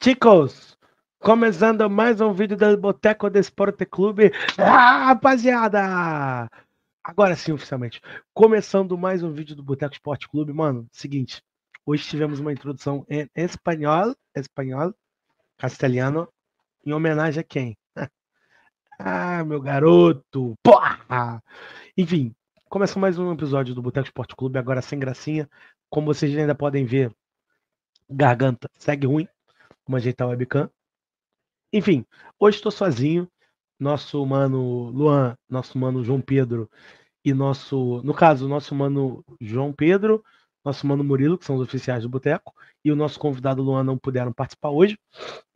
Chicos, começando mais um vídeo do Boteco do Esporte Clube. Rapaziada! Agora sim, oficialmente. Começando mais um vídeo do Boteco Esporte Clube. Mano, seguinte. Hoje tivemos uma introdução em espanhol, castelhano, em homenagem a quem? Meu garoto! Porra! Enfim, começou mais um episódio do Boteco Esporte Clube, agora sem gracinha. Como vocês ainda podem ver, garganta segue ruim. Vamos ajeitar o webcam. Enfim, hoje estou sozinho. Nosso mano Luan, nosso mano João Pedro e no caso, nosso mano João Pedro, nosso mano Murilo, que são os oficiais do Boteco, e o nosso convidado Luan não puderam participar hoje.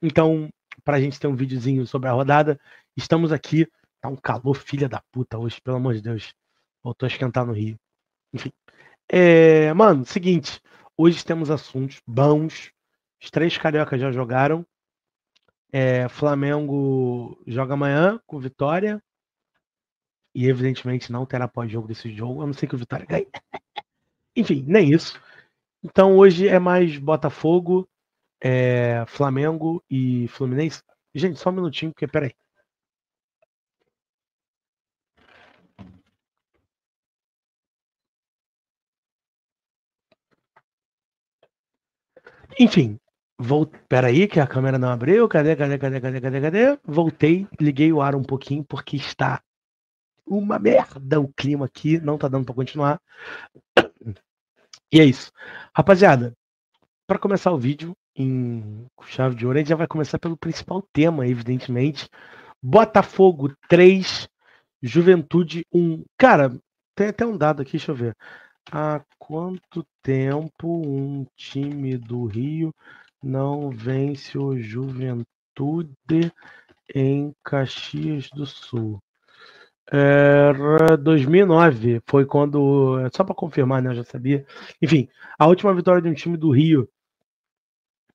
Então, para a gente ter um videozinho sobre a rodada, estamos aqui. Tá um calor, filha da puta, hoje, pelo amor de Deus. Voltou a esquentar no Rio. Enfim. Mano, seguinte. Hoje temos assuntos bons. Os 3 cariocas já jogaram. Flamengo joga amanhã com Vitória. E evidentemente não terá pós-jogo desse jogo, a não ser que o Vitória ganhe. Enfim, nem isso. Então hoje é mais Botafogo, Flamengo e Fluminense. Gente, só um minutinho, porque peraí. Enfim, peraí que a câmera não abriu. Cadê? Voltei, liguei o ar um pouquinho, porque está uma merda o clima aqui, não tá dando pra continuar. E é isso. Rapaziada, para começar o vídeo em chave de ouro, a gente já vai começar pelo principal tema, evidentemente. Botafogo 3, Juventude 1. Cara, tem até um dado aqui, deixa eu ver. Há quanto tempo um time do Rio não vence o Juventude em Caxias do Sul? Era 2009, foi quando. Só para confirmar, né? Eu já sabia. Enfim, a última vitória de um time do Rio,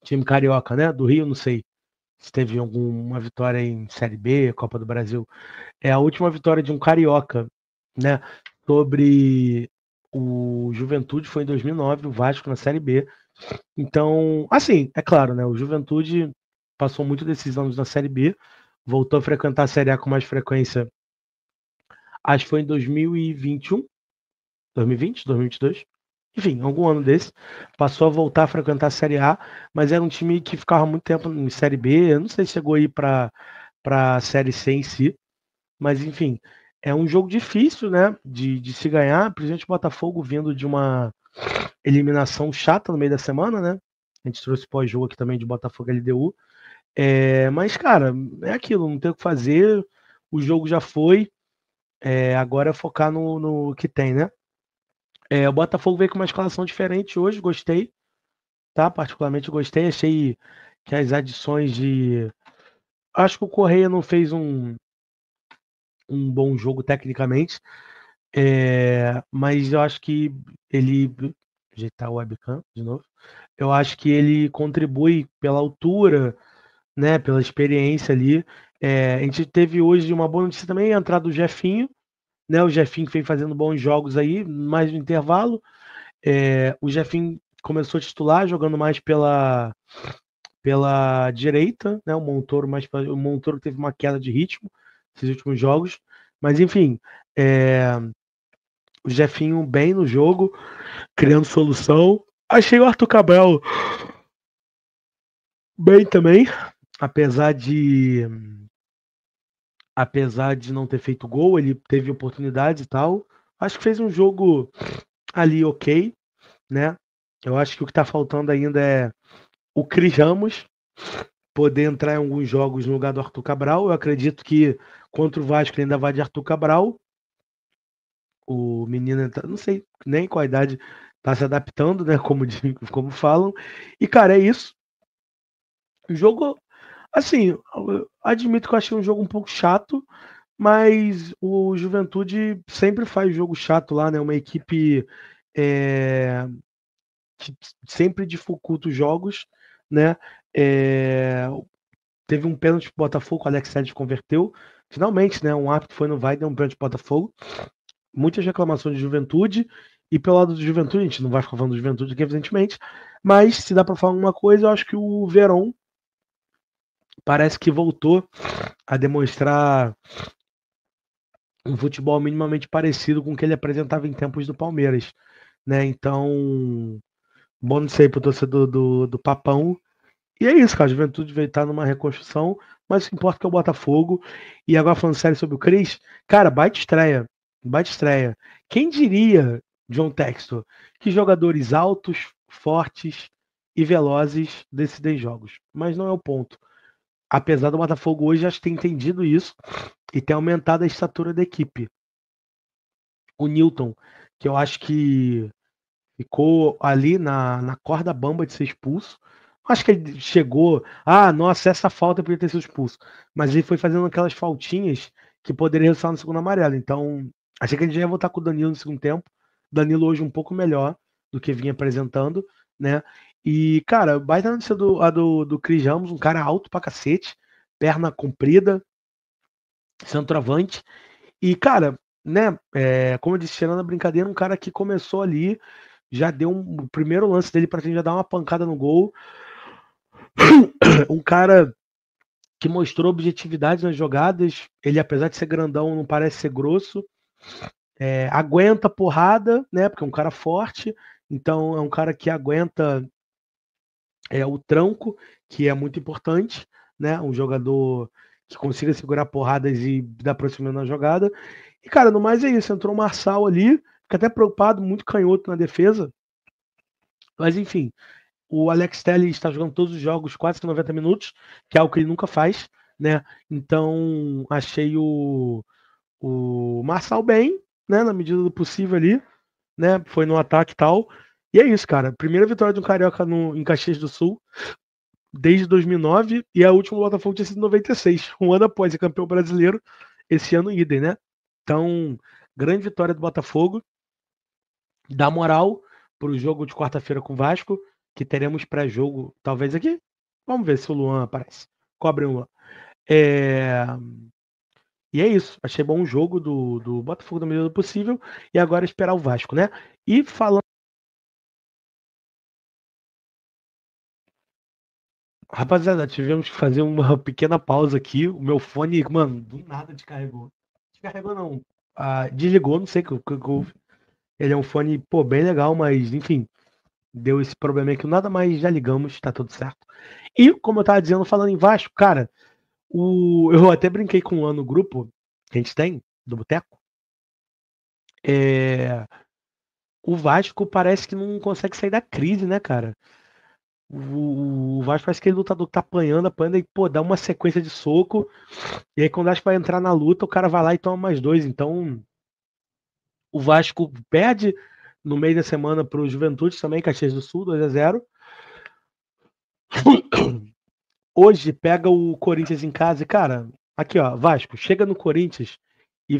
time carioca, né? Do Rio, não sei se teve alguma vitória em Série B, Copa do Brasil. É a última vitória de um carioca, né? Sobre o Juventude foi em 2009, o Vasco na Série B. Então, assim, é claro, né? O Juventude passou muito desses anos na Série B, voltou a frequentar a Série A com mais frequência. Acho que foi em 2021, 2020, 2022. Enfim, algum ano desse. Passou a voltar a frequentar a Série A, mas era um time que ficava muito tempo em Série B. Eu não sei se chegou a ir para a Série C em si. Mas, enfim, é um jogo difícil, né? De se ganhar. Principalmente o Botafogo vindo de uma eliminação chata no meio da semana, né? A gente trouxe pós-jogo aqui também de Botafogo LDU. Mas, cara, é aquilo, não tem o que fazer. O jogo já foi. Agora é focar no que tem, né? O Botafogo veio com uma escalação diferente hoje, gostei, tá? Particularmente gostei, achei que as adições de. Acho que o Correia não fez um bom jogo tecnicamente, mas eu acho que ele. Ajeitar o webcam de novo. Eu acho que ele contribui pela altura, né? Pela experiência ali. A gente teve hoje uma boa notícia também, a entrada do Jefinho, né? O Jefinho que vem fazendo bons jogos aí, mais no intervalo. O Jefinho começou a titular, jogando mais pela direita, né? O Montoro teve uma queda de ritmo nesses últimos jogos, mas enfim, o Jefinho bem no jogo, criando solução. Achei o Arthur Cabral bem também, apesar de não ter feito gol, ele teve oportunidades e tal. Acho que fez um jogo ali ok, né? Eu acho que o que tá faltando ainda é o Cris Ramos poder entrar em alguns jogos no lugar do Arthur Cabral. Eu acredito que contra o Vasco ele ainda vai de Arthur Cabral. O menino, não sei nem qual a idade, tá se adaptando, né? Como falam. E, cara, é isso. O jogo, assim, eu admito que eu achei um jogo um pouco chato, mas o Juventude sempre faz jogo chato lá, né? Uma equipe que sempre dificulta os jogos, né? É, Teve um pênalti pro Botafogo, o Alex Telles converteu. Finalmente, né? Um árbitro foi no VAR e deu um pênalti pro Botafogo. Muitas reclamações de Juventude. E pelo lado do Juventude, a gente não vai ficar falando do Juventude aqui, evidentemente. Mas se dá para falar uma coisa, eu acho que o Verón parece que voltou a demonstrar um futebol minimamente parecido com o que ele apresentava em tempos do Palmeiras, né? Então, bom não sei pro torcedor do Papão. E é isso, cara. A Juventude veio estar numa reconstrução, mas o que importa é que é o Botafogo. E agora falando sério sobre o Cris, cara, baita estreia. Baita estreia. Quem diria, John Textor, que jogadores altos, fortes e velozes decidem jogos? Mas não é o ponto. Apesar do Botafogo hoje já ter entendido isso e ter aumentado a estatura da equipe. O Newton, que eu acho que ficou ali na corda bamba de ser expulso. Acho que ele chegou, nossa, essa falta podia ter sido expulso. Mas ele foi fazendo aquelas faltinhas que poderia resultar no segundo amarelo. Então, achei que ele já ia voltar com o Danilo no segundo tempo. Danilo hoje um pouco melhor do que vinha apresentando, né? E, cara, baita notícia do Cris Ramos, um cara alto pra cacete, perna comprida, centroavante. E, cara, né, como eu disse, tirando a brincadeira, um cara que começou ali, já deu o primeiro lance dele pra gente já dar uma pancada no gol. Um cara que mostrou objetividade nas jogadas. Ele, apesar de ser grandão, não parece ser grosso. Aguenta porrada, né? Porque é um cara forte. Então é um cara que aguenta o tranco, que é muito importante, né? Um jogador que consiga segurar porradas e dar prosseguimento na jogada. E, cara, no mais é isso. Entrou o Marçal ali, fica até preocupado, muito canhoto na defesa. Mas, enfim, o Alex Telles está jogando todos os jogos quase que 90 minutos, que é algo que ele nunca faz, né? Então, achei o Marçal bem, né? Na medida do possível ali, né? Foi no ataque e tal. E é isso, cara. Primeira vitória de um Carioca em Caxias do Sul desde 2009 e a última do Botafogo tinha sido em 96, um ano após ser campeão brasileiro, esse ano idem, né? Então, grande vitória do Botafogo, dá moral para o jogo de quarta-feira com o Vasco, que teremos pré-jogo, talvez aqui. Vamos ver se o Luan aparece. Cobre o Luan. E é isso. Achei bom o jogo do Botafogo da medida do possível. E agora esperar o Vasco, né? E falando. Rapaziada, tivemos que fazer uma pequena pausa aqui. O meu fone, mano, do nada descarregou. Descarregou não. Desligou, não sei o que houve. Ele é um fone, pô, bem legal, mas enfim, deu esse problema aqui. Nada mais, já ligamos, tá tudo certo. E, como eu tava dizendo, falando em Vasco, cara, eu até brinquei com um ano no grupo que a gente tem, do Boteco. O Vasco parece que não consegue sair da crise, né, cara? O Vasco parece que é lutador que tá apanhando e, pô, dá uma sequência de soco. E aí, quando acho que vai entrar na luta, o cara vai lá e toma mais dois. Então, o Vasco perde no meio da semana pro Juventude também, Caxias do Sul, 2-0. Hoje pega o Corinthians em casa e, cara, aqui, ó, Vasco, chega no Corinthians e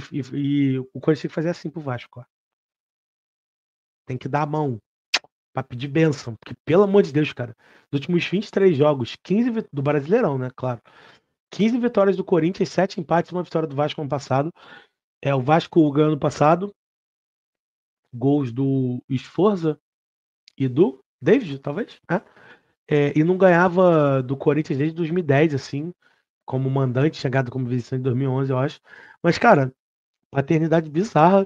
o Corinthians tem que fazer assim pro Vasco, ó. Tem que dar a mão pra pedir bênção. Porque, pelo amor de Deus, cara, nos últimos 23 jogos, 15 do Brasileirão, né, claro. 15 vitórias do Corinthians, 7 empates, uma vitória do Vasco ano passado. O Vasco ganhou ano passado, gols do Sforza e do David, talvez, e não ganhava do Corinthians desde 2010, assim, como mandante, chegado como visitante em 2011, eu acho. Mas, cara, paternidade bizarra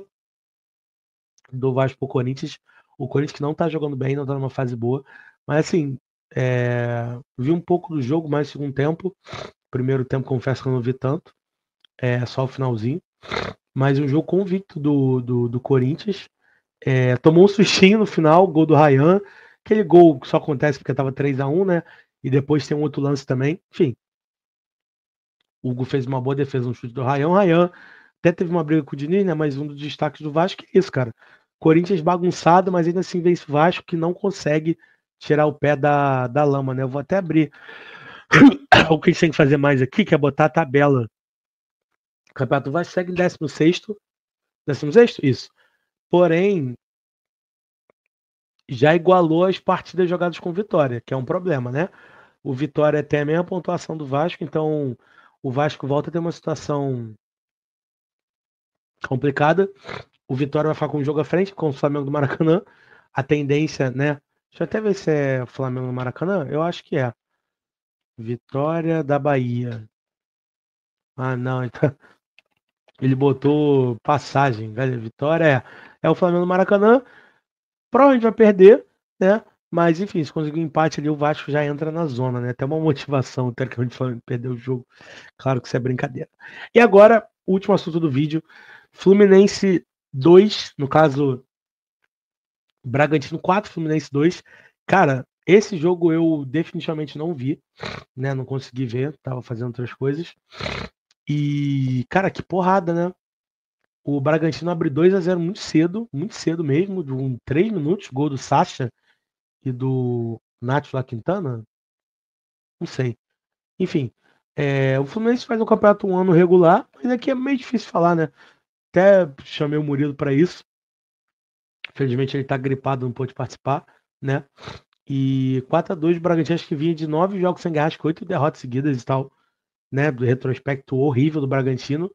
do Vasco pro Corinthians. O Corinthians que não tá jogando bem, não tá numa fase boa. Mas, assim, vi um pouco do jogo mais no segundo tempo. Primeiro tempo, confesso que eu não vi tanto. Só o finalzinho. Mas um jogo convicto do Corinthians. Tomou um sustinho no final, gol do Ryan. Aquele gol que só acontece porque tava 3-1, né? E depois tem um outro lance também. Enfim, o Hugo fez uma boa defesa, um chute do Ryan. O Ryan até teve uma briga com o Diniz, né? Mas um dos destaques do Vasco é isso, cara. Corinthians bagunçado, mas ainda assim vence o Vasco que não consegue tirar o pé da lama, né? Eu vou até abrir o que a gente tem que fazer mais aqui, que é botar a tabela. O Campeonato Vasco segue em 16º. 16º? Isso. Porém, já igualou as partidas jogadas com Vitória, que é um problema, né? O Vitória tem a mesma pontuação do Vasco, então o Vasco volta a ter uma situação complicada. O Vitória vai ficar com um jogo à frente com o Flamengo do Maracanã. A tendência, né? Deixa eu até ver se é Flamengo do Maracanã. Eu acho que é. Vitória da Bahia. Ah, não. Então, ele botou passagem. Vitória é o Flamengo no Maracanã. Provavelmente vai perder, né? Mas enfim, se conseguir um empate ali, o Vasco já entra na zona, né? Até uma motivação, teoricamente, o Flamengo perder o jogo. Claro que isso é brincadeira. E agora, o último assunto do vídeo: Fluminense 2, no caso, Bragantino 4, Fluminense 2. Cara, esse jogo eu definitivamente não vi, né? Não consegui ver, tava fazendo outras coisas. E, cara, que porrada, né? O Bragantino abre 2-0 muito cedo mesmo, de 3 minutos, gol do Sacha e do Nath La Quintana, não sei. Enfim, o Fluminense faz um campeonato um ano regular, mas aqui é meio difícil falar, né? Até chamei o Murilo para isso. Infelizmente ele tá gripado, não pôde participar, né? E 4-2 o Bragantino, acho que vinha de 9 jogos sem ganhar, acho que 8 derrotas seguidas e tal, né? Do retrospecto horrível do Bragantino,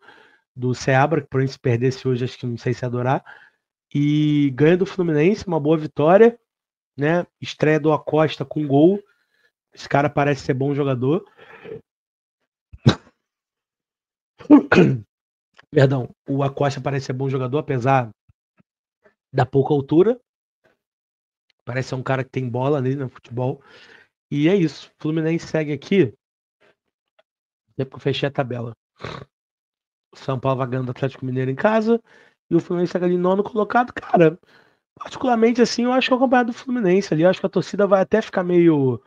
do Seabra, que por se perdesse hoje, acho que não sei se adorar. E ganha do Fluminense, uma boa vitória, né? Estreia do Acosta com gol. Esse cara parece ser bom jogador. Perdão, o Acosta parece ser bom jogador, apesar da pouca altura. Parece ser um cara que tem bola ali no futebol. E é isso. O Fluminense segue aqui. Depois que eu fechei a tabela. O São Paulo vai ganhando do Atlético Mineiro em casa. E o Fluminense segue ali nono colocado. Cara, particularmente assim, eu acho que é o campeonato do Fluminense ali. Eu acho que a torcida vai até ficar meio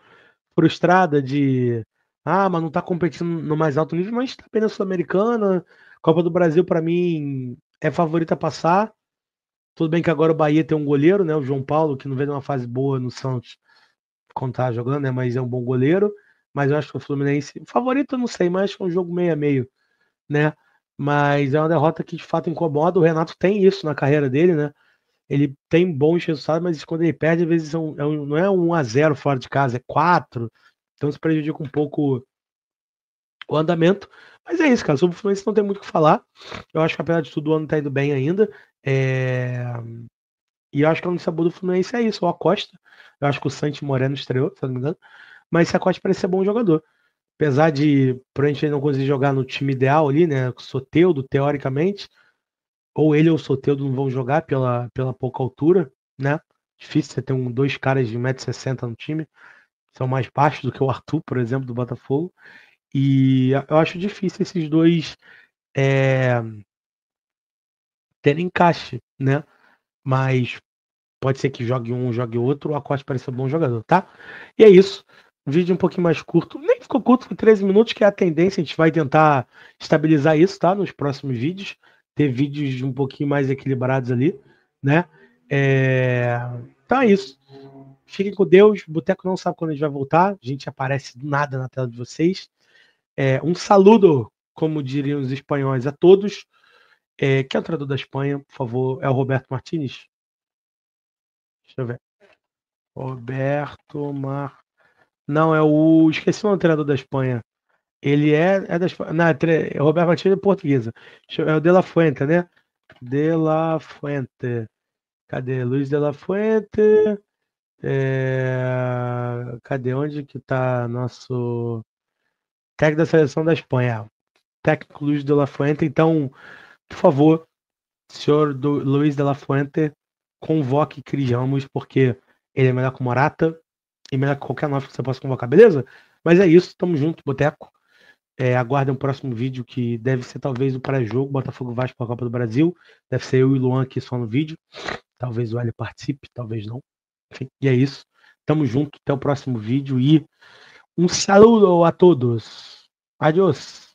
frustrada de. Ah, mas não tá competindo no mais alto nível, mas tá bem na Sul-Americana. Copa do Brasil, pra mim, é favorita a passar. Tudo bem que agora o Bahia tem um goleiro, né? O João Paulo, que não vem numa fase boa no Santos quando tá jogando, né? Mas é um bom goleiro. Mas eu acho que o Fluminense. Favorito, eu não sei, mas acho que é um jogo meio a meio, né? Mas é uma derrota que de fato incomoda. O Renato tem isso na carreira dele, né? Ele tem bons resultados, mas quando ele perde, às vezes não é 1-0 fora de casa, é 4. Então isso prejudica um pouco o andamento. Mas é isso, cara. Sobre o Fluminense não tem muito o que falar. Eu acho que apesar de tudo, o ano tá indo bem ainda. E eu acho que a notícia boa do Fluminense é isso, o Acosta. Eu acho que o Santi Moreno estreou, se eu não me engano. Mas esse Acosta parece ser bom jogador. Apesar de, por a gente não conseguir jogar no time ideal ali, né? O Soteldo, teoricamente. Ou ele ou o Soteldo não vão jogar pela pouca altura, né? Difícil você ter dois caras de 1,60 m no time. São mais baixos do que o Arthur, por exemplo, do Botafogo. E eu acho difícil esses dois terem encaixe, né? Mas pode ser que jogue um, jogue outro. O Acosta parece ser um bom jogador, tá? E é isso. Vídeo um pouquinho mais curto. Nem ficou curto, com 13 minutos, que é a tendência. A gente vai tentar estabilizar isso, tá? Nos próximos vídeos. Ter vídeos um pouquinho mais equilibrados ali, né? Então é isso. Fiquem com Deus. O Boteco não sabe quando a gente vai voltar. A gente aparece do nada na tela de vocês. Um saludo, como diriam os espanhóis, a todos. Quem é o treinador da Espanha, por favor? É o Roberto Martínez? Deixa eu ver. Roberto Mar... Não, é o... Esqueci o nome do treinador da Espanha. Ele é da Espanha. Não, Roberto Martínez é portuguesa. É o De La Fuente, né? De La Fuente. Cadê? Luiz De La Fuente. Cadê? Onde que tá nosso técnico da seleção da Espanha? Técnico Luiz De La Fuente. Então, por favor, senhor Luiz De La Fuente, convoque Cris Ramos, porque ele é melhor que o Morata e melhor que qualquer nove que você possa convocar, beleza? Mas é isso, tamo junto, Boteco. Aguardem um próximo vídeo que deve ser talvez o pré-jogo, Botafogo Vasco para a Copa do Brasil. Deve ser eu e o Luan aqui só no vídeo. Talvez o Hélio participe, talvez não. Enfim, e é isso. Tamo junto, até o próximo vídeo e um saludo a todos. Adiós.